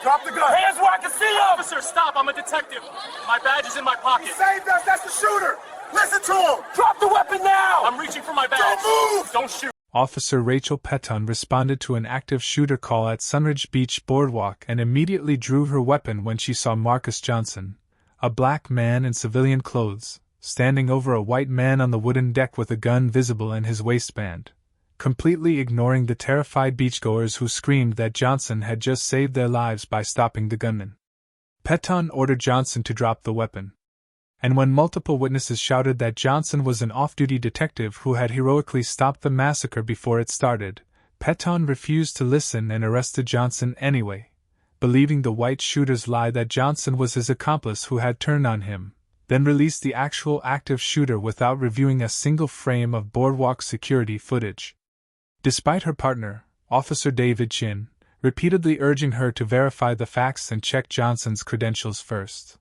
Drop the gun. Hands where I can see you! Officer, stop. I'm a detective. My badge is in my pocket. He saved us. That's the shooter. Listen to him. Drop the weapon now! I'm reaching for my badge. Don't move! Don't shoot. Officer Rachel Peton responded to an active shooter call at Sunridge Beach Boardwalk and immediately drew her weapon when she saw Marcus Johnson, a black man in civilian clothes, standing over a white man on the wooden deck with a gun visible in his waistband, completely ignoring the terrified beachgoers who screamed that Johnson had just saved their lives by stopping the gunman. Peton ordered Johnson to drop the weapon. And when multiple witnesses shouted that Johnson was an off-duty detective who had heroically stopped the massacre before it started, Peton refused to listen and arrested Johnson anyway, believing the white shooter's lie that Johnson was his accomplice who had turned on him, then released the actual active shooter without reviewing a single frame of boardwalk security footage. Despite her partner, Officer David Chin, repeatedly urging her to verify the facts and check Johnson's credentials first.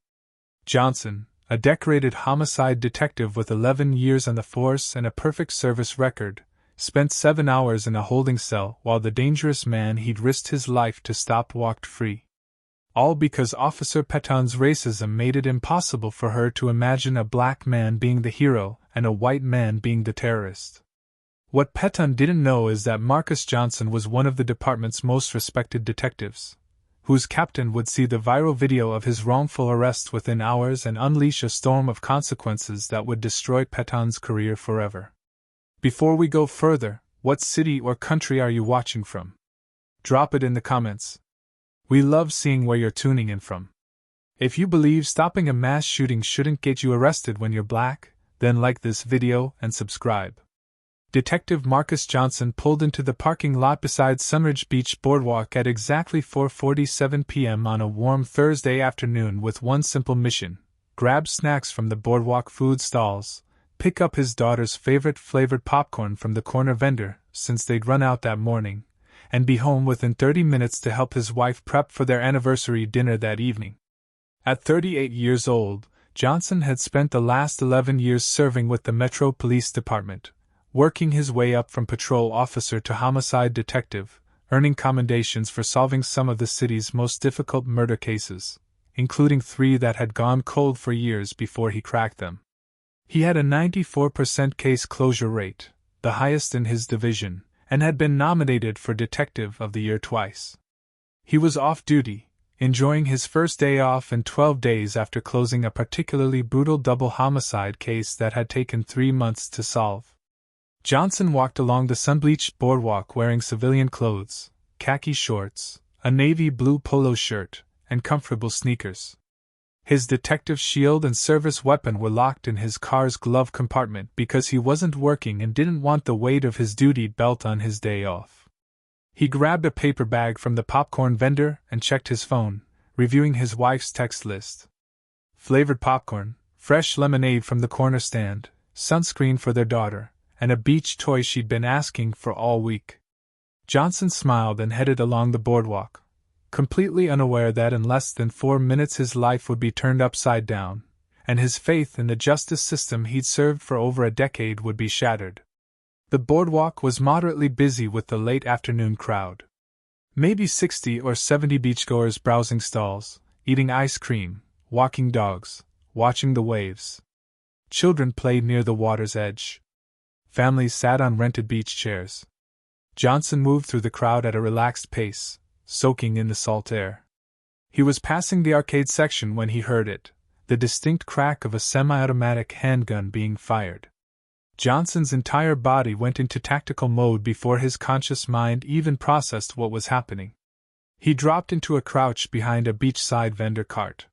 Johnson, a decorated homicide detective with 11 years on the force and a perfect service record, spent 7 hours in a holding cell while the dangerous man he'd risked his life to stop walked free. All because Officer Peton's racism made it impossible for her to imagine a black man being the hero and a white man being the terrorist. What Peton didn't know is that Marcus Johnson was one of the department's most respected detectives, whose captain would see the viral video of his wrongful arrest within hours and unleash a storm of consequences that would destroy Peton's career forever. Before we go further, what city or country are you watching from? Drop it in the comments. We love seeing where you're tuning in from. If you believe stopping a mass shooting shouldn't get you arrested when you're black, then like this video and subscribe. Detective Marcus Johnson pulled into the parking lot beside Sunridge Beach Boardwalk at exactly 4:47 p.m. on a warm Thursday afternoon with one simple mission: grab snacks from the boardwalk food stalls, pick up his daughter's favorite flavored popcorn from the corner vendor since they'd run out that morning, and be home within 30 minutes to help his wife prep for their anniversary dinner that evening. At 38 years old, Johnson had spent the last 11 years serving with the Metro Police Department, working his way up from patrol officer to homicide detective, earning commendations for solving some of the city's most difficult murder cases, including 3 that had gone cold for years before he cracked them. He had a 94% case closure rate, the highest in his division, and had been nominated for Detective of the Year twice. He was off duty, enjoying his first day off in 12 days after closing a particularly brutal double homicide case that had taken 3 months to solve. Johnson walked along the Sunbleached Boardwalk wearing civilian clothes, khaki shorts, a navy blue polo shirt, and comfortable sneakers. His detective shield and service weapon were locked in his car's glove compartment because he wasn't working and didn't want the weight of his duty belt on his day off. He grabbed a paper bag from the popcorn vendor and checked his phone, reviewing his wife's text list. Flavored popcorn, fresh lemonade from the corner stand, sunscreen for their daughter, and a beach toy she'd been asking for all week. Johnson smiled and headed along the boardwalk, completely unaware that in less than 4 minutes his life would be turned upside down, and his faith in the justice system he'd served for over a decade would be shattered. The boardwalk was moderately busy with the late afternoon crowd. Maybe 60 or 70 beachgoers browsing stalls, eating ice cream, walking dogs, watching the waves. Children played near the water's edge. Families sat on rented beach chairs. Johnson moved through the crowd at a relaxed pace, soaking in the salt air. He was passing the arcade section when he heard it, the distinct crack of a semi-automatic handgun being fired. Johnson's entire body went into tactical mode before his conscious mind even processed what was happening. He dropped into a crouch behind a beachside vendor cart,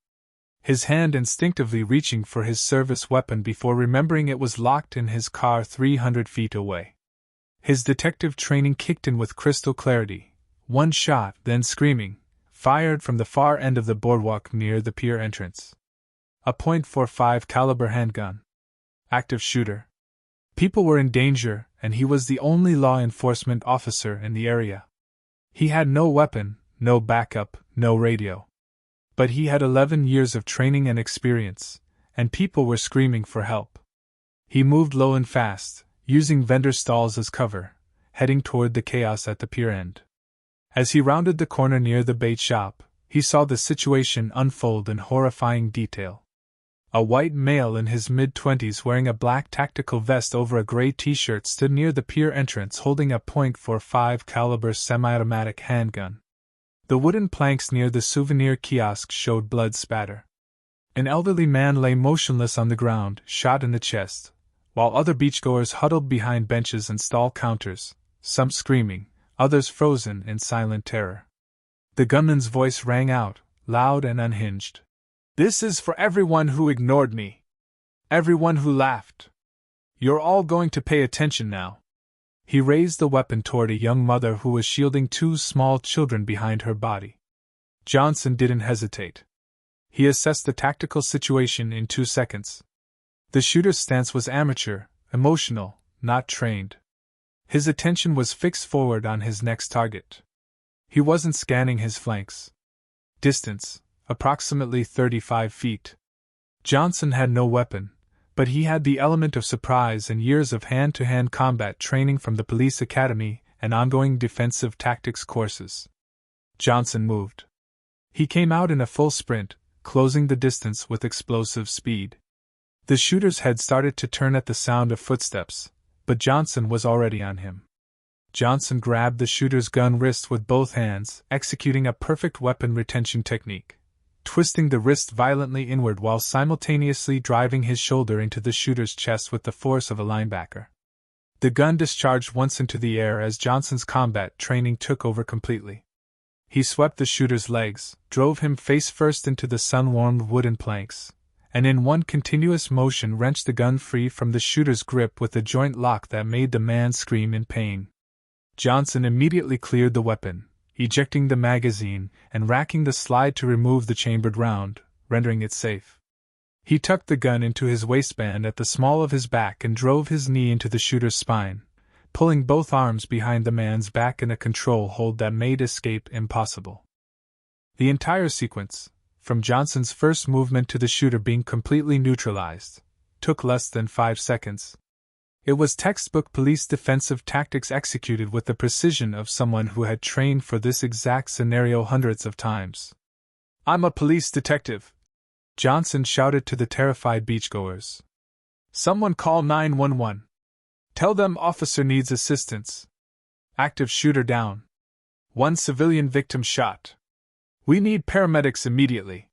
his hand instinctively reaching for his service weapon before remembering it was locked in his car 300 feet away. His detective training kicked in with crystal clarity. One shot, then screaming, fired from the far end of the boardwalk near the pier entrance. A .45 caliber handgun. Active shooter. People were in danger, and he was the only law enforcement officer in the area. He had no weapon, no backup, no radio. But he had 11 years of training and experience, and people were screaming for help. He moved low and fast, using vendor stalls as cover, heading toward the chaos at the pier end. As he rounded the corner near the bait shop, He saw the situation unfold in horrifying detail. A white male in his mid-20s wearing a black tactical vest over a gray t-shirt stood near the pier entrance holding a .45 caliber semi-automatic handgun. The wooden planks near the souvenir kiosk showed blood spatter. An elderly man lay motionless on the ground, shot in the chest, while other beachgoers huddled behind benches and stall counters, some screaming, others frozen in silent terror. The gunman's voice rang out, loud and unhinged. "This is for everyone who ignored me. Everyone who laughed. You're all going to pay attention now." He raised the weapon toward a young mother who was shielding two small children behind her body. Johnson didn't hesitate. He assessed the tactical situation in 2 seconds. The shooter's stance was amateur, emotional, not trained. His attention was fixed forward on his next target. He wasn't scanning his flanks. Distance, approximately 35 feet. Johnson had no weapon, but he had the element of surprise and years of hand-to-hand combat training from the police academy and ongoing defensive tactics courses. Johnson moved. He came out in a full sprint, closing the distance with explosive speed. The shooter's head started to turn at the sound of footsteps, but Johnson was already on him. Johnson grabbed the shooter's gun wrist with both hands, executing a perfect weapon retention technique, twisting the wrist violently inward while simultaneously driving his shoulder into the shooter's chest with the force of a linebacker. The gun discharged once into the air as Johnson's combat training took over completely. He swept the shooter's legs, drove him face first into the sun-warmed wooden planks, and in one continuous motion wrenched the gun free from the shooter's grip with a joint lock that made the man scream in pain. Johnson immediately cleared the weapon, ejecting the magazine and racking the slide to remove the chambered round, rendering it safe. He tucked the gun into his waistband at the small of his back and drove his knee into the shooter's spine, pulling both arms behind the man's back in a control hold that made escape impossible. The entire sequence, from Johnson's first movement to the shooter being completely neutralized, took less than 5 seconds. It was textbook police defensive tactics executed with the precision of someone who had trained for this exact scenario hundreds of times. "I'm a police detective," Johnson shouted to the terrified beachgoers. "Someone call 911. Tell them officer needs assistance. Active shooter down. 1 civilian victim shot. We need paramedics immediately."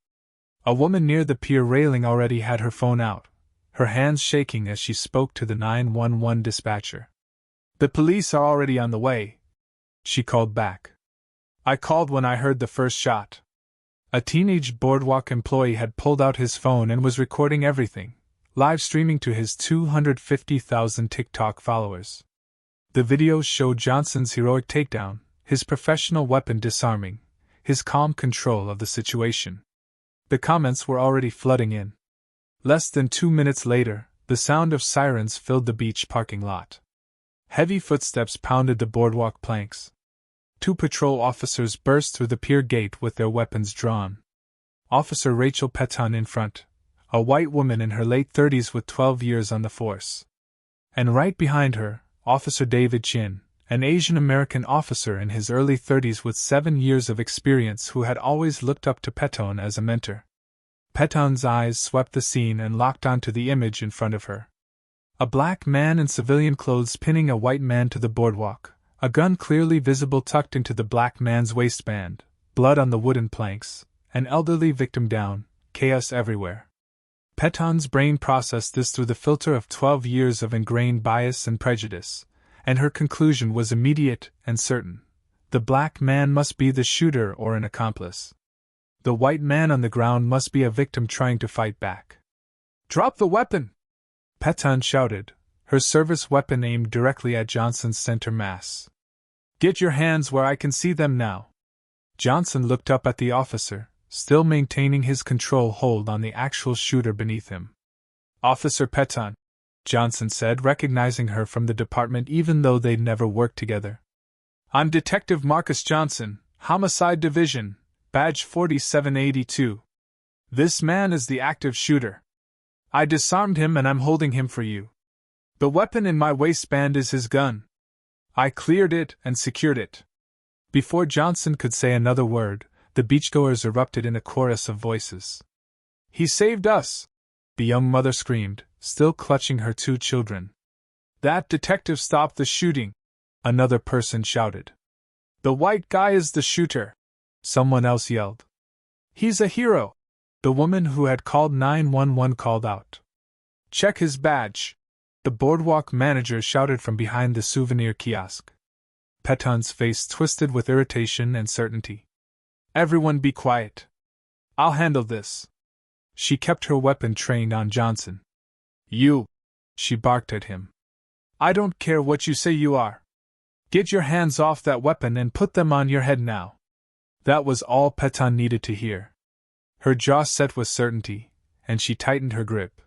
A woman near the pier railing already had her phone out, her hands shaking as she spoke to the 911 dispatcher. "The police are already on the way," she called back. "I called when I heard the first shot." A teenage boardwalk employee had pulled out his phone and was recording everything, live streaming to his 250,000 TikTok followers. The videos showed Johnson's heroic takedown, his professional weapon disarming, his calm control of the situation. The comments were already flooding in. Less than 2 minutes later, the sound of sirens filled the beach parking lot. Heavy footsteps pounded the boardwalk planks. 2 patrol officers burst through the pier gate with their weapons drawn. Officer Rachel Peton in front, a white woman in her late 30s with 12 years on the force. And right behind her, Officer David Chin, an Asian American officer in his early 30s with 7 years of experience who had always looked up to Peton as a mentor. Peton's eyes swept the scene and locked onto the image in front of her. A black man in civilian clothes pinning a white man to the boardwalk, a gun clearly visible tucked into the black man's waistband, blood on the wooden planks, an elderly victim down, chaos everywhere. Peton's brain processed this through the filter of 12 years of ingrained bias and prejudice, and her conclusion was immediate and certain. The black man must be the shooter or an accomplice. The white man on the ground must be a victim trying to fight back. "Drop the weapon!" Peton shouted, her service weapon aimed directly at Johnson's center mass. "Get your hands where I can see them now." Johnson looked up at the officer, still maintaining his control hold on the actual shooter beneath him. "Officer Peton," Johnson said, recognizing her from the department even though they'd never worked together. "I'm Detective Marcus Johnson, Homicide Division, Badge 4782. This man is the active shooter. I disarmed him and I'm holding him for you. The weapon in my waistband is his gun. I cleared it and secured it." Before Johnson could say another word, The beachgoers erupted in a chorus of voices. "He saved us!" the young mother screamed, still clutching her 2 children. "That detective stopped the shooting!" another person shouted. "The white guy is the shooter!" someone else yelled. "He's a hero!" the woman who had called 911 called out. "Check his badge!" the boardwalk manager shouted from behind the souvenir kiosk. Peton's face twisted with irritation and certainty. "Everyone be quiet. I'll handle this." She kept her weapon trained on Johnson. "You!" she barked at him. "I don't care what you say you are. Get your hands off that weapon and put them on your head now." That was all Peton needed to hear. Her jaw set with certainty, and she tightened her grip.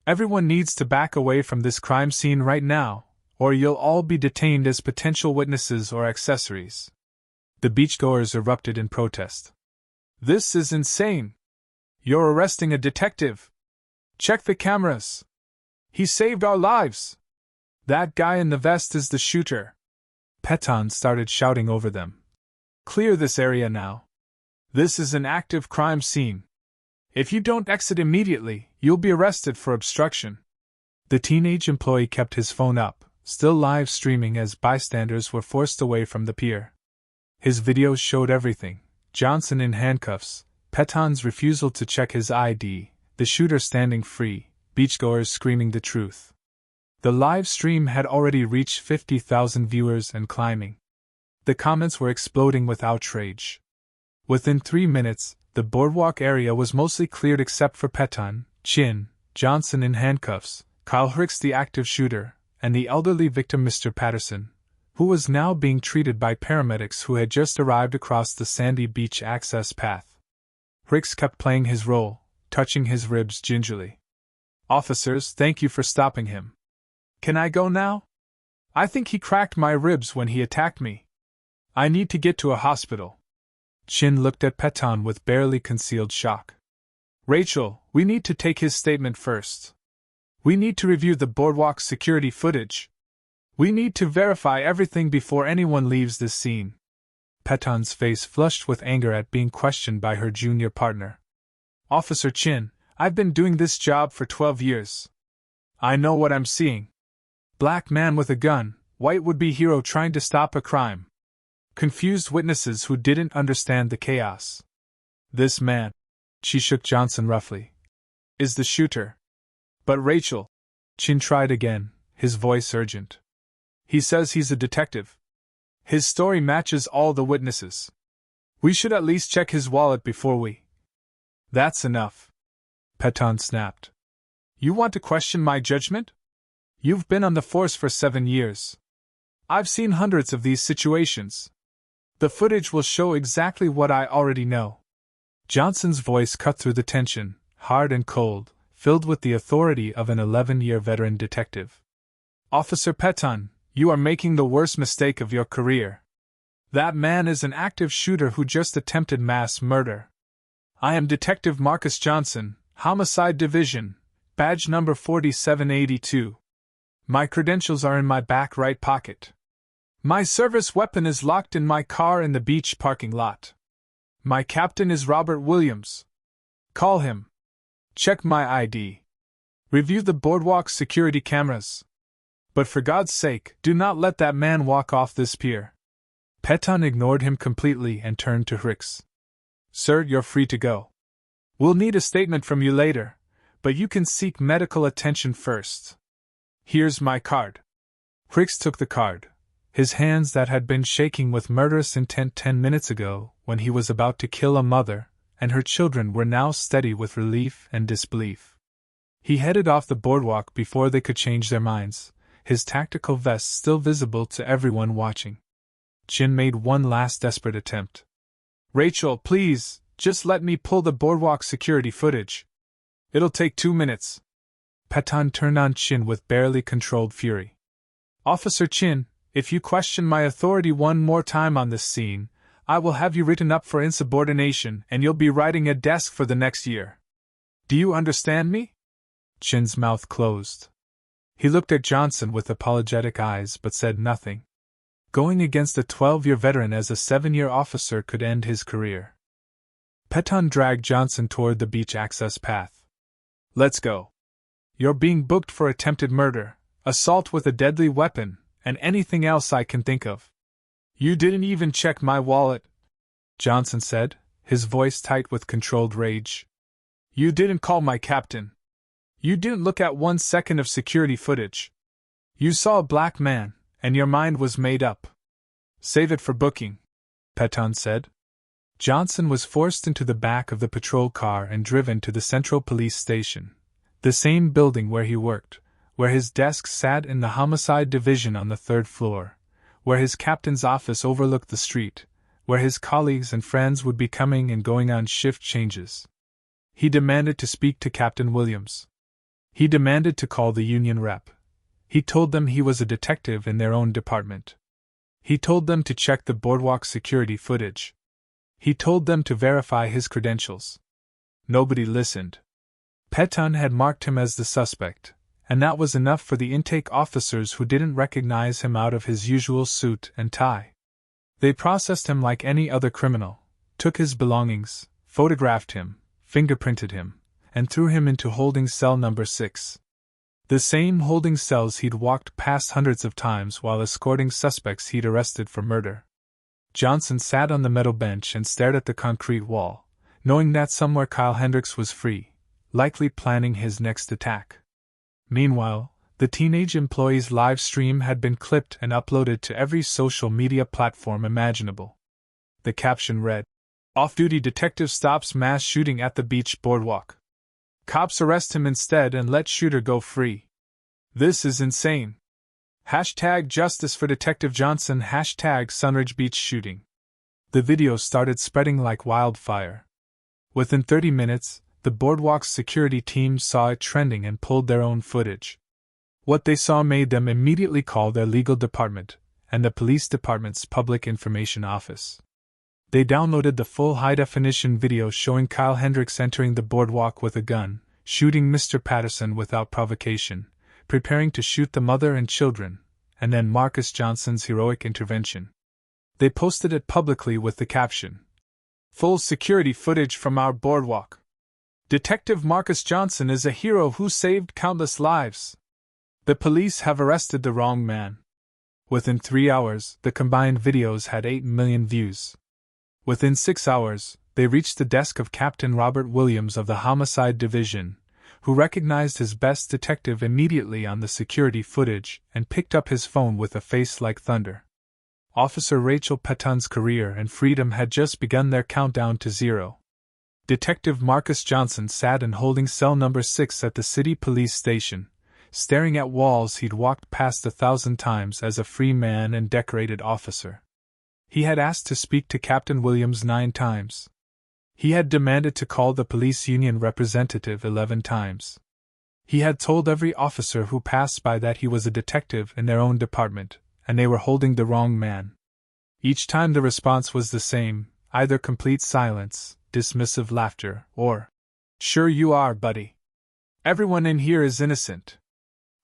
"Everyone needs to back away from this crime scene right now, or you'll all be detained as potential witnesses or accessories." The beachgoers erupted in protest. "This is insane! You're arresting a detective! Check the cameras! He saved our lives! That guy in the vest is the shooter!" Peton started shouting over them. "Clear this area now! This is an active crime scene! If you don't exit immediately, you'll be arrested for obstruction." The teenage employee kept his phone up, still live streaming as bystanders were forced away from the pier. His videos showed everything: Johnson in handcuffs, Peton's refusal to check his ID, the shooter standing free, beachgoers screaming the truth. The live stream had already reached 50,000 viewers and climbing. The comments were exploding with outrage. Within 3 minutes, the boardwalk area was mostly cleared except for Peton, Chin, Johnson in handcuffs, Kyle Hicks the active shooter, and the elderly victim Mr. Patterson, who was now being treated by paramedics who had just arrived across the sandy beach access path. Hicks kept playing his role, touching his ribs gingerly. "Officers, thank you for stopping him. Can I go now? I think he cracked my ribs when he attacked me. I need to get to a hospital." Chin looked at Peton with barely concealed shock. "Rachel, we need to take his statement first. We need to review the boardwalk security footage. We need to verify everything before anyone leaves this scene." Peton's face flushed with anger at being questioned by her junior partner. "Officer Chin, I've been doing this job for 12 years. I know what I'm seeing. Black man with a gun, white would-be hero trying to stop a crime. Confused witnesses who didn't understand the chaos. This man," she shook Johnson roughly, "is the shooter." "But Rachel," Chin tried again, his voice urgent. "He says he's a detective. His story matches all the witnesses. We should at least check his wallet before we—" "That's enough," Peton snapped. "You want to question my judgment? You've been on the force for 7 years. I've seen hundreds of these situations. The footage will show exactly what I already know." Johnson's voice cut through the tension, hard and cold, filled with the authority of an 11-year veteran detective. "Officer Peton, you are making the worst mistake of your career. That man is an active shooter who just attempted mass murder. I am Detective Marcus Johnson, Homicide Division, badge number 4782. My credentials are in my back right pocket. My service weapon is locked in my car in the beach parking lot. My captain is Robert Williams. Call him. Check my ID. Review the boardwalk security cameras. But for God's sake, do not let that man walk off this pier." Peton ignored him completely and turned to Hicks. "Sir, you're free to go. We'll need a statement from you later, but you can seek medical attention first. Here's my card." Hicks took the card. His hands that had been shaking with murderous intent 10 minutes ago, when he was about to kill a mother and her children, were now steady with relief and disbelief. He headed off the boardwalk before they could change their minds, his tactical vest still visible to everyone watching. Chin made one last desperate attempt. "Rachel, please, just let me pull the boardwalk security footage. It'll take 2 minutes." Peton turned on Chin with barely controlled fury. "Officer Chin, if you question my authority one more time on this scene, I will have you written up for insubordination and you'll be writing a desk for the next year. Do you understand me?" Chin's mouth closed. He looked at Johnson with apologetic eyes but said nothing. Going against a 12-year veteran as a 7-year officer could end his career. Peton dragged Johnson toward the beach access path. Let's go. You're being booked for attempted murder, assault with a deadly weapon, and anything else I can think of. You didn't even check my wallet, Johnson said, his voice tight with controlled rage. You didn't call my captain. You didn't look at 1 second of security footage. You saw a black man, and your mind was made up. Save it for booking, Peton said. Johnson was forced into the back of the patrol car and driven to the Central Police Station, the same building where he worked, where his desk sat in the homicide division on the 3rd floor, where his captain's office overlooked the street, where his colleagues and friends would be coming and going on shift changes. He demanded to speak to Captain Williams. He demanded to call the union rep. He told them he was a detective in their own department. He told them to check the boardwalk security footage. He told them to verify his credentials. Nobody listened. Peton had marked him as the suspect, and that was enough for the intake officers who didn't recognize him out of his usual suit and tie. They processed him like any other criminal, took his belongings, photographed him, fingerprinted him, and threw him into holding cell number 6. The same holding cells he'd walked past hundreds of times while escorting suspects he'd arrested for murder. Johnson sat on the metal bench and stared at the concrete wall, knowing that somewhere Kyle Hendricks was free, likely planning his next attack. Meanwhile, the teenage employee's live stream had been clipped and uploaded to every social media platform imaginable. The caption read, "Off-duty detective stops mass shooting at the beach boardwalk. Cops arrest him instead and let shooter go free. This is insane. Hashtag justice for Detective Johnson. Hashtag Sunridge Beach shooting." The video started spreading like wildfire. Within 30 minutes, the boardwalk's security team saw it trending and pulled their own footage. What they saw made them immediately call their legal department and the police department's public information office. They downloaded the full high-definition video showing Kyle Hendricks entering the boardwalk with a gun, shooting Mr. Patterson without provocation, preparing to shoot the mother and children, and then Marcus Johnson's heroic intervention. They posted it publicly with the caption, "Full security footage from our boardwalk. Detective Marcus Johnson is a hero who saved countless lives. The police have arrested the wrong man." Within 3 hours, the combined videos had 8 million views. Within 6 hours, they reached the desk of Captain Robert Williams of the Homicide Division, who recognized his best detective immediately on the security footage and picked up his phone with a face like thunder. Officer Rachel Peton's career and freedom had just begun their countdown to 0. Detective Marcus Johnson sat in holding cell number 6 at the city police station, staring at walls he'd walked past 1,000 times as a free man and decorated officer. He had asked to speak to Captain Williams 9 times. He had demanded to call the police union representative 11 times. He had told every officer who passed by that he was a detective in their own department, and they were holding the wrong man. Each time the response was the same, either complete silence, dismissive laughter, or, "Sure you are, buddy. Everyone in here is innocent."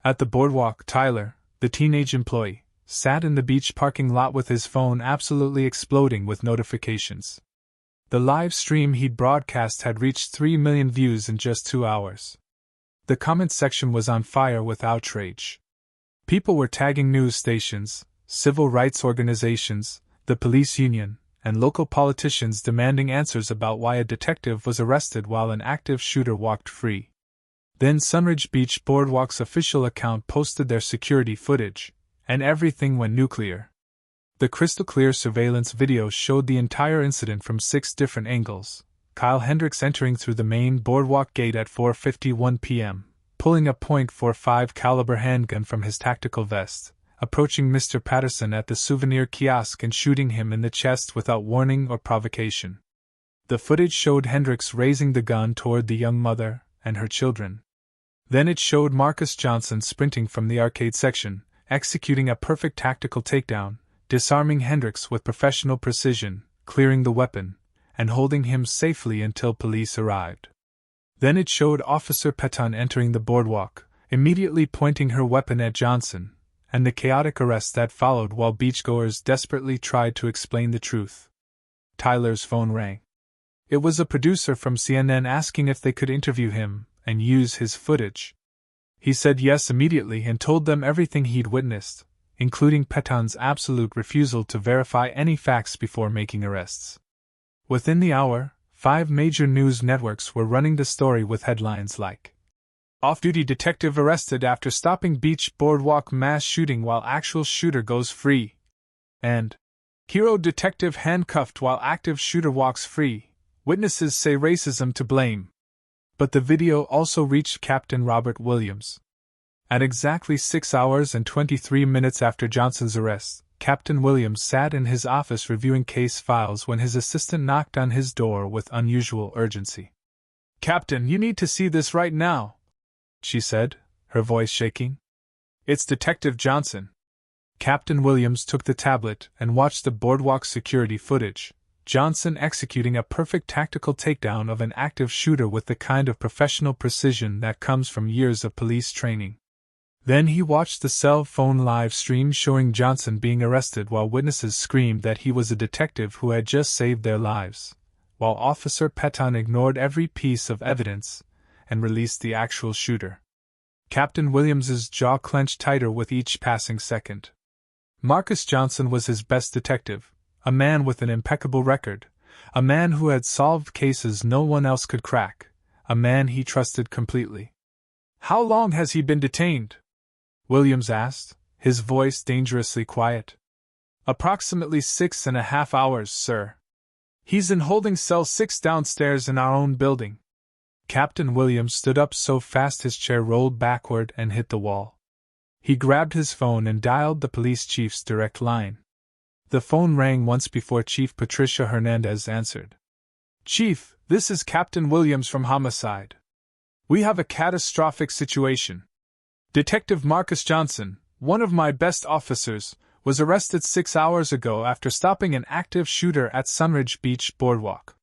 At the boardwalk, Tyler, the teenage employee, sat in the beach parking lot with his phone absolutely exploding with notifications. The live stream he'd broadcast had reached 3 million views in just 2 hours. The comment section was on fire with outrage. People were tagging news stations, civil rights organizations, the police union, and local politicians demanding answers about why a detective was arrested while an active shooter walked free. Then Sunridge Beach Boardwalk's official account posted their security footage, and everything went nuclear. The crystal-clear surveillance video showed the entire incident from 6 different angles. Kyle Hendricks entering through the main boardwalk gate at 4:51 p.m., pulling a .45 caliber handgun from his tactical vest, approaching Mr. Patterson at the souvenir kiosk and shooting him in the chest without warning or provocation. The footage showed Hendricks raising the gun toward the young mother and her children. Then it showed Marcus Johnson sprinting from the arcade section, executing a perfect tactical takedown, disarming Hendricks with professional precision, clearing the weapon, and holding him safely until police arrived. Then it showed Officer Peton entering the boardwalk, immediately pointing her weapon at Johnson, and the chaotic arrest that followed while beachgoers desperately tried to explain the truth. Tyler's phone rang. It was a producer from CNN asking if they could interview him and use his footage. He said yes immediately and told them everything he'd witnessed, including Peton's absolute refusal to verify any facts before making arrests. Within the hour, 5 major news networks were running the story with headlines like, "Off-duty detective arrested after stopping beach boardwalk mass shooting while actual shooter goes free," and "Hero detective handcuffed while active shooter walks free. Witnesses say racism to blame." But the video also reached Captain Robert Williams. At exactly 6 hours and 23 minutes after Johnson's arrest, Captain Williams sat in his office reviewing case files when his assistant knocked on his door with unusual urgency. "Captain, you need to see this right now," she said, her voice shaking. "It's Detective Johnson." Captain Williams took the tablet and watched the boardwalk security footage, Johnson executing a perfect tactical takedown of an active shooter with the kind of professional precision that comes from years of police training. Then he watched the cell phone live stream showing Johnson being arrested while witnesses screamed that he was a detective who had just saved their lives, while Officer Peton ignored every piece of evidence and released the actual shooter. Captain Williams's jaw clenched tighter with each passing second. Marcus Johnson was his best detective, a man with an impeccable record, a man who had solved cases no one else could crack, a man he trusted completely. "How long has he been detained?" Williams asked, his voice dangerously quiet. "Approximately 6.5 hours, sir. He's in holding cell 6 downstairs in our own building." Captain Williams stood up so fast his chair rolled backward and hit the wall. He grabbed his phone and dialed the police chief's direct line. The phone rang once before Chief Patricia Hernandez answered. "Chief, this is Captain Williams from Homicide. We have a catastrophic situation. Detective Marcus Johnson, one of my best officers, was arrested 6 hours ago after stopping an active shooter at Sunridge Beach Boardwalk."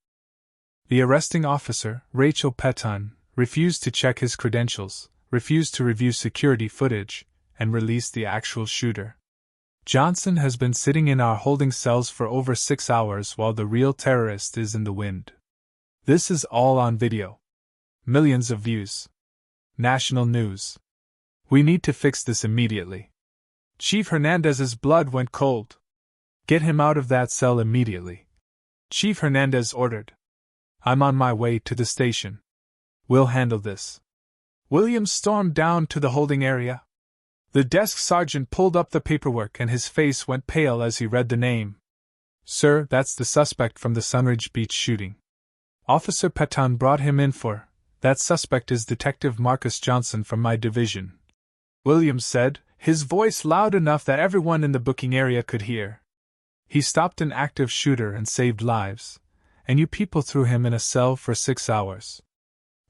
The arresting officer, Rachel Peton, refused to check his credentials, refused to review security footage, and released the actual shooter. "Johnson has been sitting in our holding cells for over 6 hours while the real terrorist is in the wind. This is all on video. Millions of views. National news. We need to fix this immediately." Chief Hernandez's blood went cold. "Get him out of that cell immediately," Chief Hernandez ordered. "I'm on my way to the station. We'll handle this." Williams stormed down to the holding area. The desk sergeant pulled up the paperwork and his face went pale as he read the name. "Sir, that's the suspect from the Sunridge Beach shooting. Officer Peton brought him in for. That suspect is Detective Marcus Johnson from my division," Williams said, his voice loud enough that everyone in the booking area could hear. "He stopped an active shooter and saved lives, and you people threw him in a cell for 6 hours.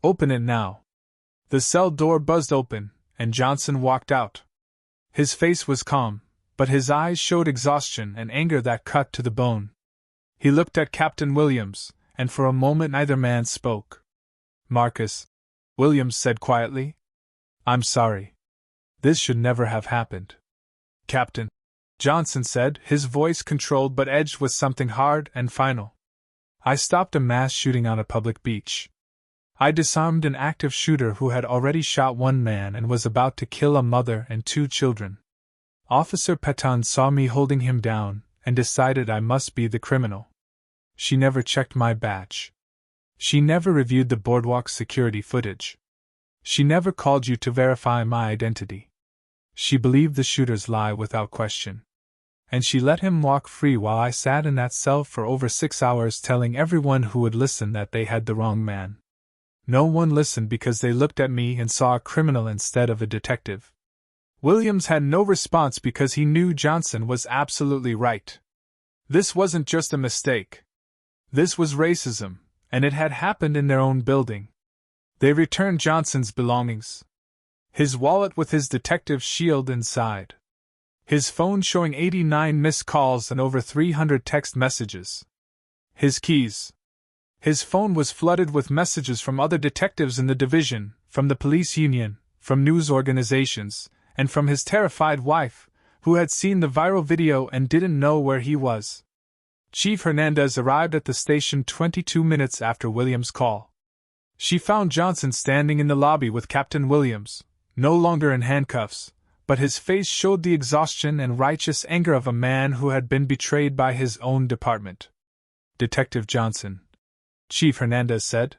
Open it now." The cell door buzzed open, and Johnson walked out. His face was calm, but his eyes showed exhaustion and anger that cut to the bone. He looked at Captain Williams, and for a moment neither man spoke. "Marcus," Williams said quietly, "I'm sorry. This should never have happened." "Captain," Johnson said, his voice controlled but edged with something hard and final. "I stopped a mass shooting on a public beach. I disarmed an active shooter who had already shot 1 man and was about to kill a mother and 2 children. Officer Peton saw me holding him down and decided I must be the criminal. She never checked my badge. She never reviewed the boardwalk security footage. She never called you to verify my identity. She believed the shooter's lie without question. And she let him walk free while I sat in that cell for over 6 hours telling everyone who would listen that they had the wrong man. No one listened because they looked at me and saw a criminal instead of a detective." Williams had no response because he knew Johnson was absolutely right. This wasn't just a mistake. This was racism, and it had happened in their own building. They returned Johnson's belongings. His wallet with his detective's shield inside. His phone showing 89 missed calls and over 300 text messages. His keys. His phone was flooded with messages from other detectives in the division, from the police union, from news organizations, and from his terrified wife, who had seen the viral video and didn't know where he was. Chief Hernandez arrived at the station 22 minutes after Williams' call. She found Johnson standing in the lobby with Captain Williams, no longer in handcuffs, but his face showed the exhaustion and righteous anger of a man who had been betrayed by his own department. "Detective Johnson," Chief Hernandez said,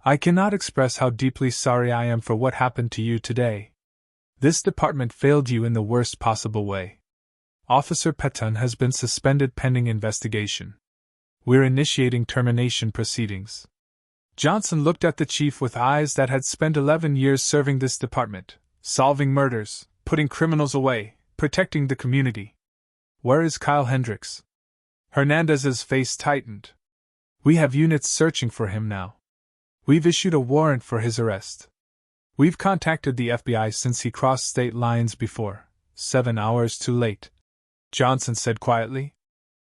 "I cannot express how deeply sorry I am for what happened to you today. This department failed you in the worst possible way. Officer Peton has been suspended pending investigation. We're initiating termination proceedings." Johnson looked at the chief with eyes that had spent 11 years serving this department, solving murders, putting criminals away, protecting the community. "Where is Kyle Hendricks?" Hernandez's face tightened. "We have units searching for him now. We've issued a warrant for his arrest. We've contacted the FBI since he crossed state lines before, 7 hours too late," Johnson said quietly.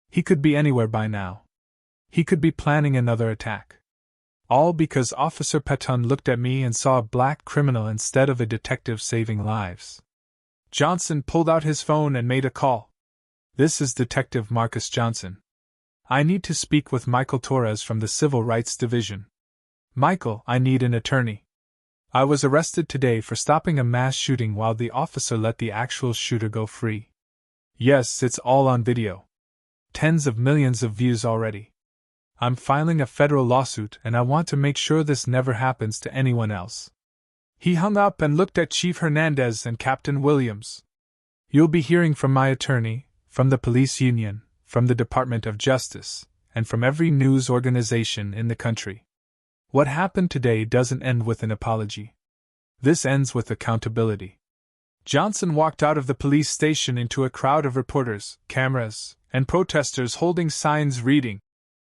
"He could be anywhere by now. He could be planning another attack. All because Officer Peton looked at me and saw a black criminal instead of a detective saving lives." Johnson pulled out his phone and made a call. "This is Detective Marcus Johnson. I need to speak with Michael Torres from the Civil Rights Division. Michael, I need an attorney. I was arrested today for stopping a mass shooting while the officer let the actual shooter go free. Yes, it's all on video. Tens of millions of views already. I'm filing a federal lawsuit and I want to make sure this never happens to anyone else." He hung up and looked at Chief Hernandez and Captain Williams. "You'll be hearing from my attorney, from the police union, from the Department of Justice, and from every news organization in the country. What happened today doesn't end with an apology. This ends with accountability." Johnson walked out of the police station into a crowd of reporters, cameras, and protesters holding signs reading,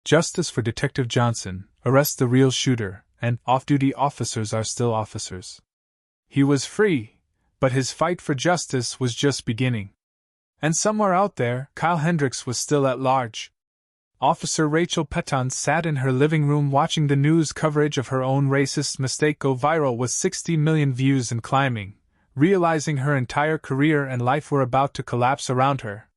"Justice for Detective Johnson, arrest the real shooter, and off-duty officers are still officers." He was free, but his fight for justice was just beginning. And somewhere out there, Kyle Hendricks was still at large. Officer Rachel Peton sat in her living room watching the news coverage of her own racist mistake go viral with 60 million views and climbing, realizing her entire career and life were about to collapse around her.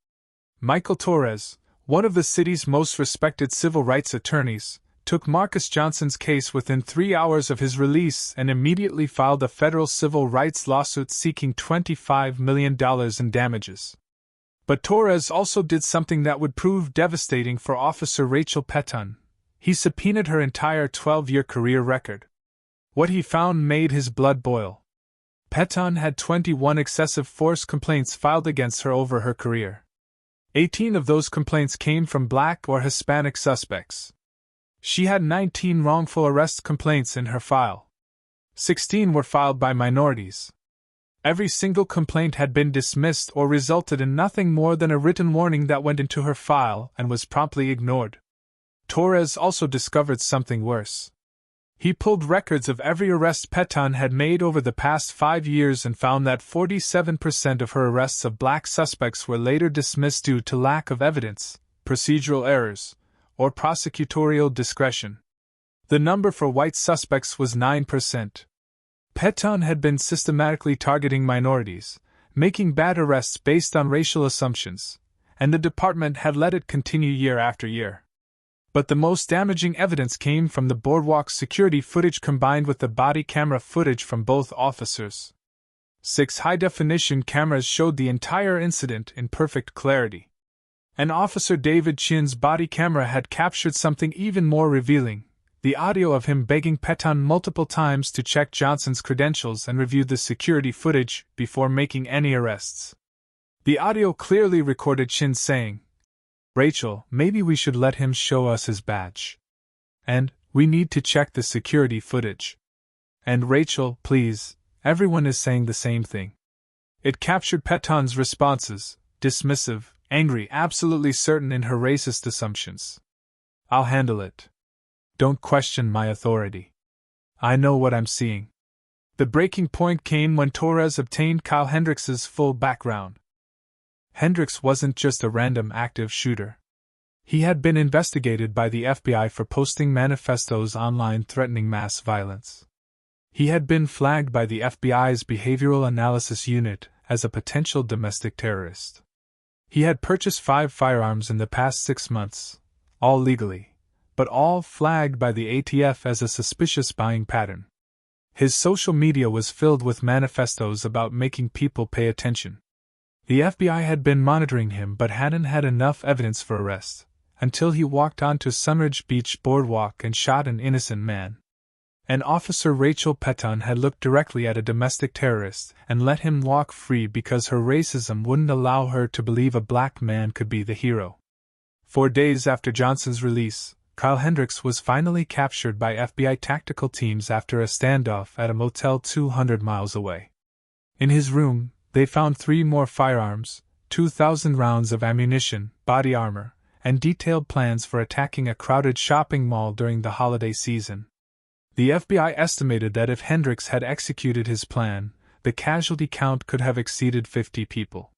Michael Torres, one of the city's most respected civil rights attorneys, took Marcus Johnson's case within 3 hours of his release and immediately filed a federal civil rights lawsuit seeking $25 million in damages. But Torres also did something that would prove devastating for Officer Rachel Peton. He subpoenaed her entire 12-year career record. What he found made his blood boil. Peton had 21 excessive force complaints filed against her over her career. 18 of those complaints came from Black or Hispanic suspects. She had 19 wrongful arrest complaints in her file. 16 were filed by minorities. Every single complaint had been dismissed or resulted in nothing more than a written warning that went into her file and was promptly ignored. Torres also discovered something worse. He pulled records of every arrest Peton had made over the past 5 years and found that 47% of her arrests of black suspects were later dismissed due to lack of evidence, procedural errors, or prosecutorial discretion. The number for white suspects was 9%. Peton had been systematically targeting minorities, making bad arrests based on racial assumptions, and the department had let it continue year after year. But the most damaging evidence came from the boardwalk security footage combined with the body camera footage from both officers. 6 high-definition cameras showed the entire incident in perfect clarity. And Officer David Chin's body camera had captured something even more revealing: the audio of him begging Peton multiple times to check Johnson's credentials and review the security footage before making any arrests. The audio clearly recorded Chin saying, "Rachel, maybe we should let him show us his badge. And, we need to check the security footage. And Rachel, please, everyone is saying the same thing." It captured Peton's responses, dismissive, angry, absolutely certain in her racist assumptions. "I'll handle it. Don't question my authority. I know what I'm seeing." The breaking point came when Torres obtained Kyle Hendricks's full background. Hendricks wasn't just a random active shooter. He had been investigated by the FBI for posting manifestos online threatening mass violence. He had been flagged by the FBI's Behavioral Analysis Unit as a potential domestic terrorist. He had purchased 5 firearms in the past 6 months, all legally, but all flagged by the ATF as a suspicious buying pattern. His social media was filled with manifestos about making people pay attention. The FBI had been monitoring him but hadn't had enough evidence for arrest, until he walked onto Sunridge Beach Boardwalk and shot an innocent man. And Officer Rachel Peton had looked directly at a domestic terrorist and let him walk free because her racism wouldn't allow her to believe a black man could be the hero. 4 days after Johnson's release, Kyle Hendricks was finally captured by FBI tactical teams after a standoff at a motel 200 miles away. In his room, they found 3 more firearms, 2,000 rounds of ammunition, body armor, and detailed plans for attacking a crowded shopping mall during the holiday season. The FBI estimated that if Hendricks had executed his plan, the casualty count could have exceeded 50 people.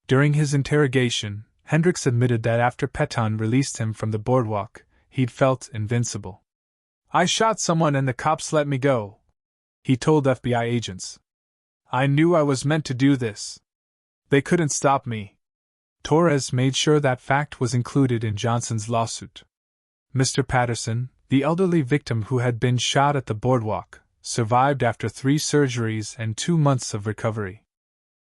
During his interrogation, Hendricks admitted that after Peton released him from the boardwalk, he'd felt invincible. "I shot someone and the cops let me go," he told FBI agents. "I knew I was meant to do this. They couldn't stop me." Torres made sure that fact was included in Johnson's lawsuit. Mr. Patterson, the elderly victim who had been shot at the boardwalk, survived after 3 surgeries and 2 months of recovery.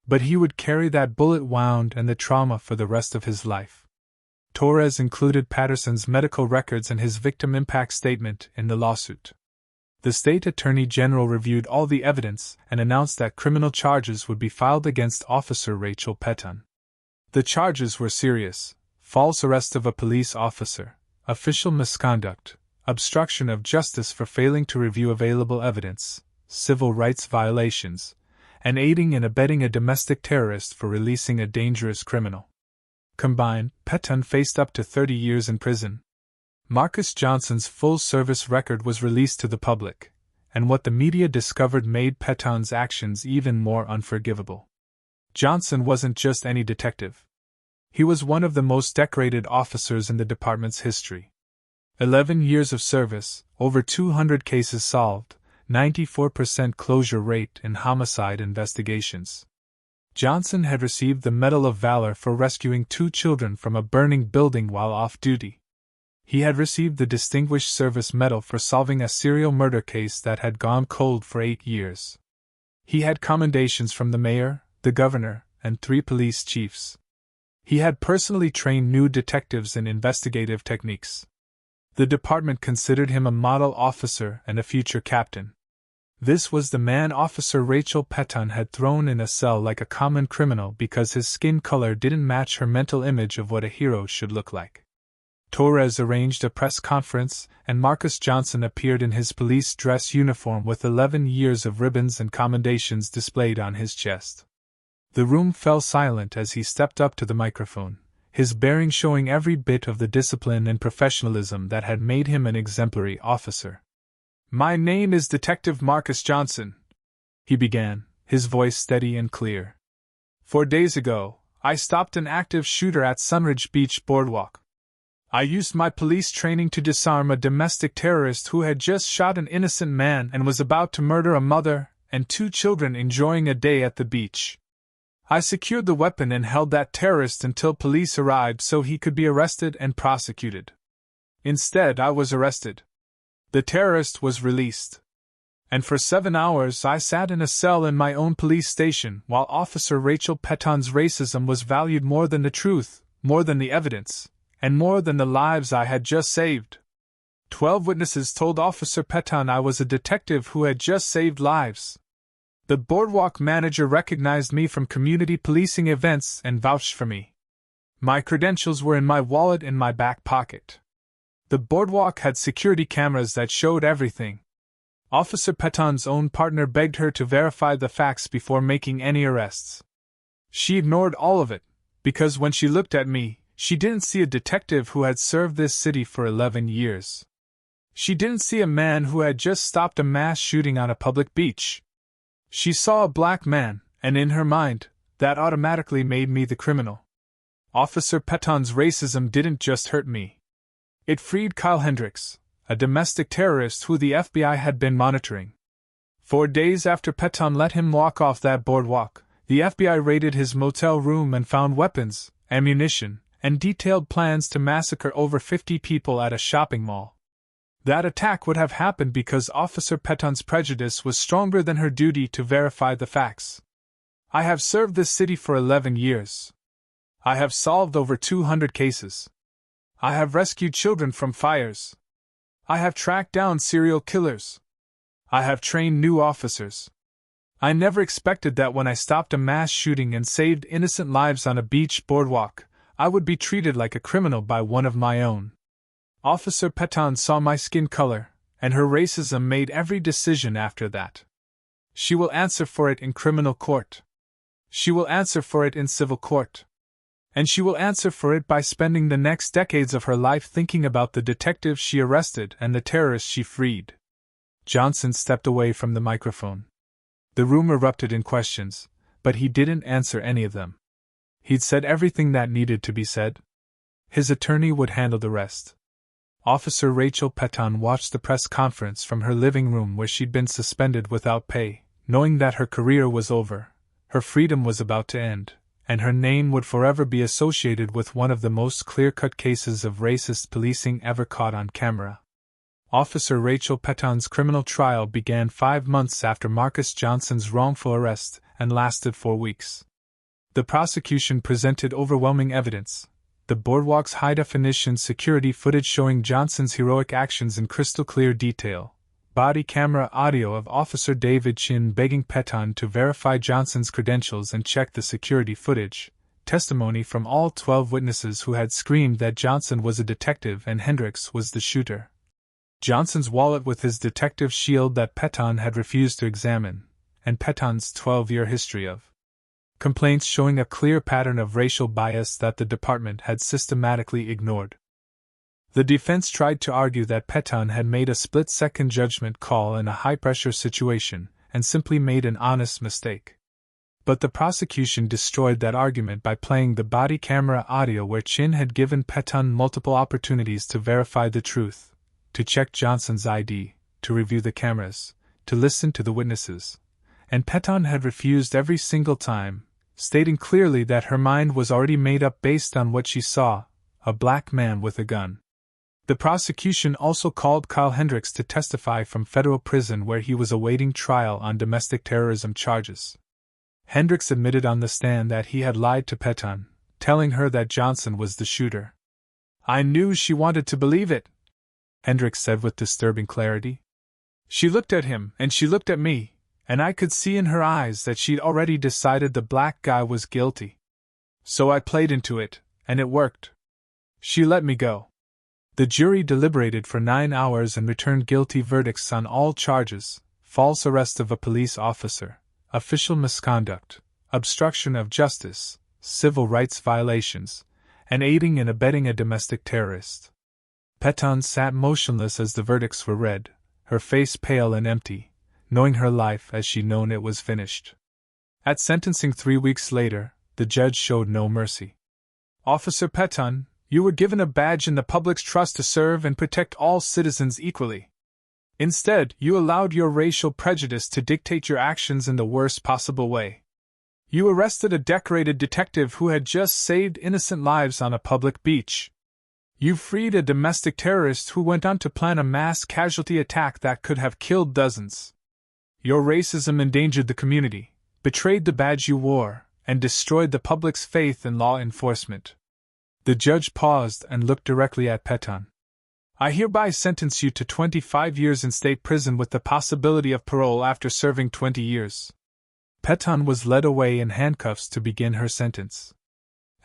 But he would carry that bullet wound and the trauma for the rest of his life. Torres included Patterson's medical records and his victim impact statement in the lawsuit. The state attorney general reviewed all the evidence and announced that criminal charges would be filed against Officer Rachel Peton. The charges were serious: false arrest of a police officer, official misconduct, obstruction of justice for failing to review available evidence, civil rights violations, and aiding and abetting a domestic terrorist for releasing a dangerous criminal. Combined, Peton faced up to 30 years in prison. Marcus Johnson's full-service record was released to the public, and what the media discovered made Peton's actions even more unforgivable. Johnson wasn't just any detective. He was one of the most decorated officers in the department's history. 11 years of service, over 200 cases solved, 94% closure rate in homicide investigations. Johnson had received the Medal of Valor for rescuing 2 children from a burning building while off duty. He had received the Distinguished Service Medal for solving a serial murder case that had gone cold for 8 years. He had commendations from the mayor, the governor, and 3 police chiefs. He had personally trained new detectives in investigative techniques. The department considered him a model officer and a future captain. This was the man Officer Rachel Peton had thrown in a cell like a common criminal because his skin color didn't match her mental image of what a hero should look like. Torres arranged a press conference, and Marcus Johnson appeared in his police dress uniform with 11 years of ribbons and commendations displayed on his chest. The room fell silent as he stepped up to the microphone, his bearing showing every bit of the discipline and professionalism that had made him an exemplary officer. "My name is Detective Marcus Johnson," he began, his voice steady and clear. 4 days ago, I stopped an active shooter at Sunridge Beach Boardwalk. I used my police training to disarm a domestic terrorist who had just shot an innocent man and was about to murder a mother and 2 children enjoying a day at the beach. I secured the weapon and held that terrorist until police arrived so he could be arrested and prosecuted. Instead, I was arrested. The terrorist was released. And for 7 hours I sat in a cell in my own police station while Officer Rachel Peton's racism was valued more than the truth, more than the evidence, and more than the lives I had just saved. 12 witnesses told Officer Peton I was a detective who had just saved lives. The boardwalk manager recognized me from community policing events and vouched for me. My credentials were in my wallet in my back pocket. The boardwalk had security cameras that showed everything. Officer Peton's own partner begged her to verify the facts before making any arrests. She ignored all of it, because when she looked at me, she didn't see a detective who had served this city for 11 years. She didn't see a man who had just stopped a mass shooting on a public beach. She saw a black man, and in her mind, that automatically made me the criminal. Officer Peton's racism didn't just hurt me. It freed Kyle Hendricks, a domestic terrorist who the FBI had been monitoring. 4 days after Peton let him walk off that boardwalk, the FBI raided his motel room and found weapons, ammunition, and detailed plans to massacre over 50 people at a shopping mall. That attack would have happened because Officer Peton's prejudice was stronger than her duty to verify the facts. I have served this city for 11 years. I have solved over 200 cases. I have rescued children from fires. I have tracked down serial killers. I have trained new officers. I never expected that when I stopped a mass shooting and saved innocent lives on a beach boardwalk, I would be treated like a criminal by one of my own. Officer Peton saw my skin color, and her racism made every decision after that. She will answer for it in criminal court. She will answer for it in civil court. And she will answer for it by spending the next decades of her life thinking about the detectives she arrested and the terrorists she freed. Johnson stepped away from the microphone. The room erupted in questions, but he didn't answer any of them. He'd said everything that needed to be said. His attorney would handle the rest. Officer Rachel Peton watched the press conference from her living room where she'd been suspended without pay, knowing that her career was over, her freedom was about to end, and her name would forever be associated with one of the most clear-cut cases of racist policing ever caught on camera. Officer Rachel Peton's criminal trial began 5 months after Marcus Johnson's wrongful arrest and lasted 4 weeks. The prosecution presented overwhelming evidence. The boardwalk's high-definition security footage showing Johnson's heroic actions in crystal-clear detail, body camera audio of Officer David Chin begging Peton to verify Johnson's credentials and check the security footage, testimony from all 12 witnesses who had screamed that Johnson was a detective and Hendricks was the shooter. Johnson's wallet with his detective shield that Peton had refused to examine, and Peton's 12-year history of complaints showing a clear pattern of racial bias that the department had systematically ignored. The defense tried to argue that Peton had made a split-second judgment call in a high-pressure situation and simply made an honest mistake. But the prosecution destroyed that argument by playing the body camera audio where Chin had given Peton multiple opportunities to verify the truth, to check Johnson's ID, to review the cameras, to listen to the witnesses, and Peton had refused every single time, stating clearly that her mind was already made up based on what she saw, a black man with a gun. The prosecution also called Kyle Hendricks to testify from federal prison where he was awaiting trial on domestic terrorism charges. Hendricks admitted on the stand that he had lied to Peton, telling her that Johnson was the shooter. "I knew she wanted to believe it," Hendricks said with disturbing clarity. "She looked at him, and she looked at me, and I could see in her eyes that she'd already decided the black guy was guilty. So I played into it, and it worked. She let me go." The jury deliberated for 9 hours and returned guilty verdicts on all charges: false arrest of a police officer, official misconduct, obstruction of justice, civil rights violations, and aiding and abetting a domestic terrorist. Peton sat motionless as the verdicts were read, her face pale and empty, knowing her life as she'd known it was finished. At sentencing 3 weeks later, the judge showed no mercy. "Officer Peton, you were given a badge in the public's trust to serve and protect all citizens equally. Instead, you allowed your racial prejudice to dictate your actions in the worst possible way. You arrested a decorated detective who had just saved innocent lives on a public beach. You freed a domestic terrorist who went on to plan a mass casualty attack that could have killed dozens. Your racism endangered the community, betrayed the badge you wore, and destroyed the public's faith in law enforcement." The judge paused and looked directly at Peton. "I hereby sentence you to 25 years in state prison with the possibility of parole after serving 20 years. Peton was led away in handcuffs to begin her sentence.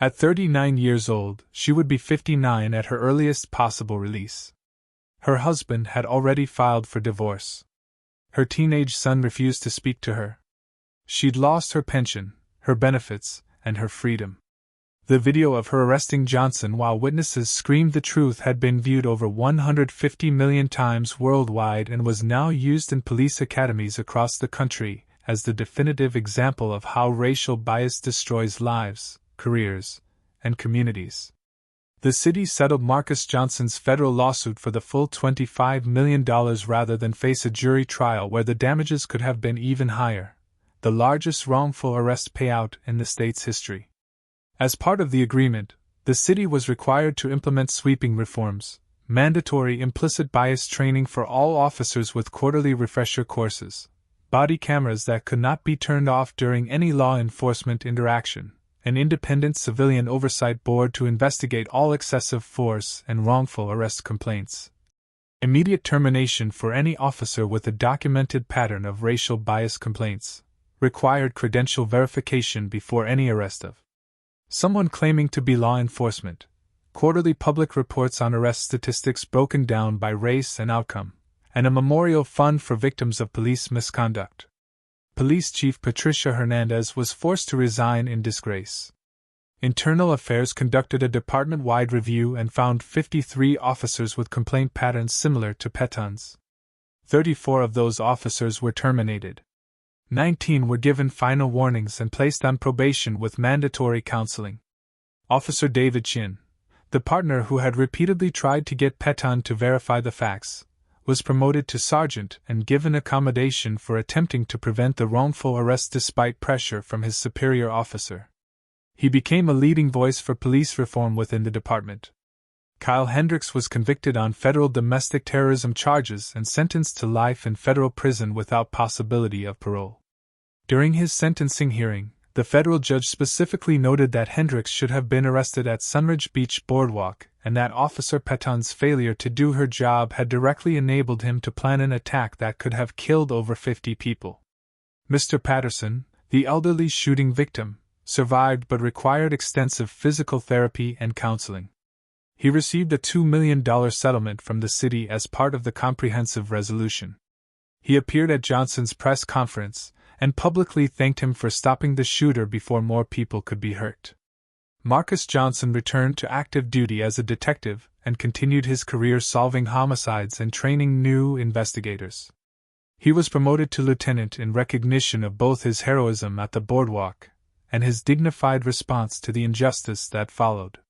At 39 years old, she would be 59 at her earliest possible release. Her husband had already filed for divorce. Her teenage son refused to speak to her. She'd lost her pension, her benefits, and her freedom. The video of her arresting Johnson while witnesses screamed the truth had been viewed over 150 million times worldwide and was now used in police academies across the country as the definitive example of how racial bias destroys lives, careers, and communities. The city settled Marcus Johnson's federal lawsuit for the full $25 million rather than face a jury trial where the damages could have been even higher, the largest wrongful arrest payout in the state's history. As part of the agreement, the city was required to implement sweeping reforms, mandatory implicit bias training for all officers with quarterly refresher courses, body cameras that could not be turned off during any law enforcement interaction, an independent civilian oversight board to investigate all excessive force and wrongful arrest complaints, immediate termination for any officer with a documented pattern of racial bias complaints, required credential verification before any arrest of someone claiming to be law enforcement, quarterly public reports on arrest statistics broken down by race and outcome, and a memorial fund for victims of police misconduct. Police Chief Patricia Hernandez was forced to resign in disgrace. Internal Affairs conducted a department-wide review and found 53 officers with complaint patterns similar to Peton's. 34 of those officers were terminated. 19 were given final warnings and placed on probation with mandatory counseling. Officer David Chin, the partner who had repeatedly tried to get Peton to verify the facts, was promoted to sergeant and given accommodation for attempting to prevent the wrongful arrest despite pressure from his superior officer. He became a leading voice for police reform within the department. Kyle Hendricks was convicted on federal domestic terrorism charges and sentenced to life in federal prison without possibility of parole. During his sentencing hearing, the federal judge specifically noted that Hendricks should have been arrested at Sunridge Beach Boardwalk and that Officer Peton's failure to do her job had directly enabled him to plan an attack that could have killed over 50 people. Mr. Patterson, the elderly shooting victim, survived but required extensive physical therapy and counseling. He received a $2 million settlement from the city as part of the comprehensive resolution. He appeared at Johnson's press conference and publicly thanked him for stopping the shooter before more people could be hurt. Marcus Johnson returned to active duty as a detective and continued his career solving homicides and training new investigators. He was promoted to lieutenant in recognition of both his heroism at the boardwalk and his dignified response to the injustice that followed.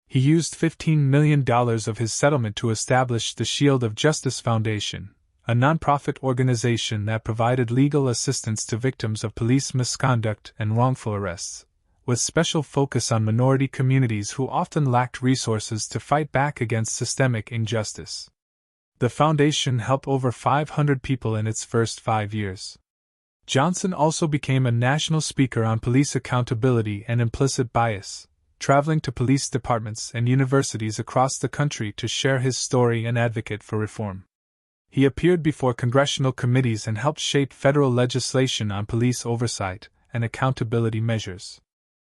He used $15 million of his settlement to establish the Shield of Justice Foundation, a nonprofit organization that provided legal assistance to victims of police misconduct and wrongful arrests, with special focus on minority communities who often lacked resources to fight back against systemic injustice. The foundation helped over 500 people in its first 5 years. Johnson also became a national speaker on police accountability and implicit bias, traveling to police departments and universities across the country to share his story and advocate for reform. He appeared before congressional committees and helped shape federal legislation on police oversight and accountability measures.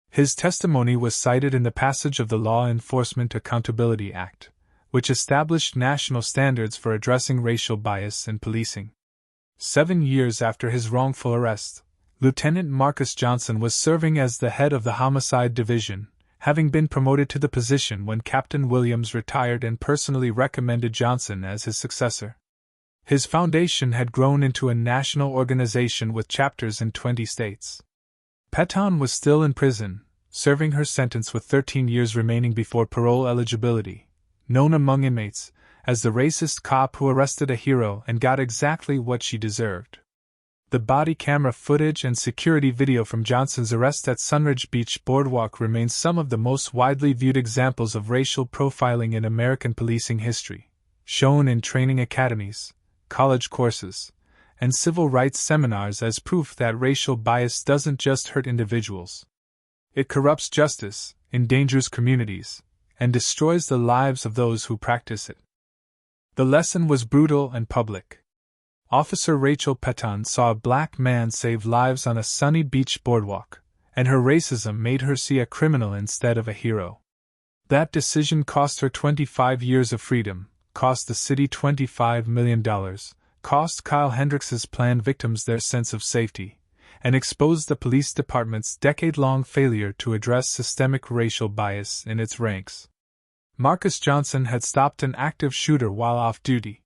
His testimony was cited in the passage of the Law Enforcement Accountability Act, which established national standards for addressing racial bias in policing. 7 years after his wrongful arrest, Lieutenant Marcus Johnson was serving as the head of the Homicide Division, having been promoted to the position when Captain Williams retired and personally recommended Johnson as his successor. His foundation had grown into a national organization with chapters in 20 states. Peton was still in prison, serving her sentence with 13 years remaining before parole eligibility, known among inmates as the racist cop who arrested a hero and got exactly what she deserved. The body camera footage and security video from Johnson's arrest at Sunridge Beach Boardwalk remains some of the most widely viewed examples of racial profiling in American policing history, shown in training academies, college courses, and civil rights seminars as proof that racial bias doesn't just hurt individuals. It corrupts justice, endangers communities, and destroys the lives of those who practice it. The lesson was brutal and public. Officer Rachel Peton saw a black man save lives on a sunny beach boardwalk, and her racism made her see a criminal instead of a hero. That decision cost her 25 years of freedom, cost the city $25 million, cost Kyle Hendricks' planned victims their sense of safety, and exposed the police department's decade-long failure to address systemic racial bias in its ranks. Marcus Johnson had stopped an active shooter while off duty.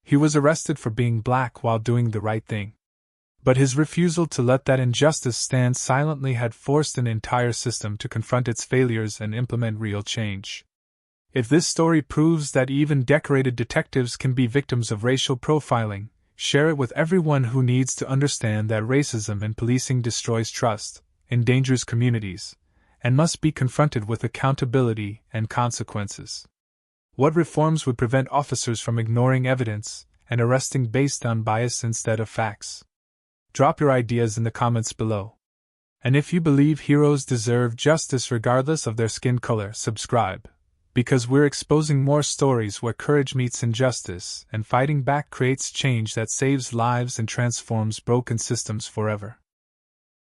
He was arrested for being black while doing the right thing. But his refusal to let that injustice stand silently had forced an entire system to confront its failures and implement real change. If this story proves that even decorated detectives can be victims of racial profiling, share it with everyone who needs to understand that racism in policing destroys trust, endangers communities, and must be confronted with accountability and consequences. What reforms would prevent officers from ignoring evidence and arresting based on bias instead of facts? Drop your ideas in the comments below. And if you believe heroes deserve justice regardless of their skin color, subscribe, because we're exposing more stories where courage meets injustice and fighting back creates change that saves lives and transforms broken systems forever.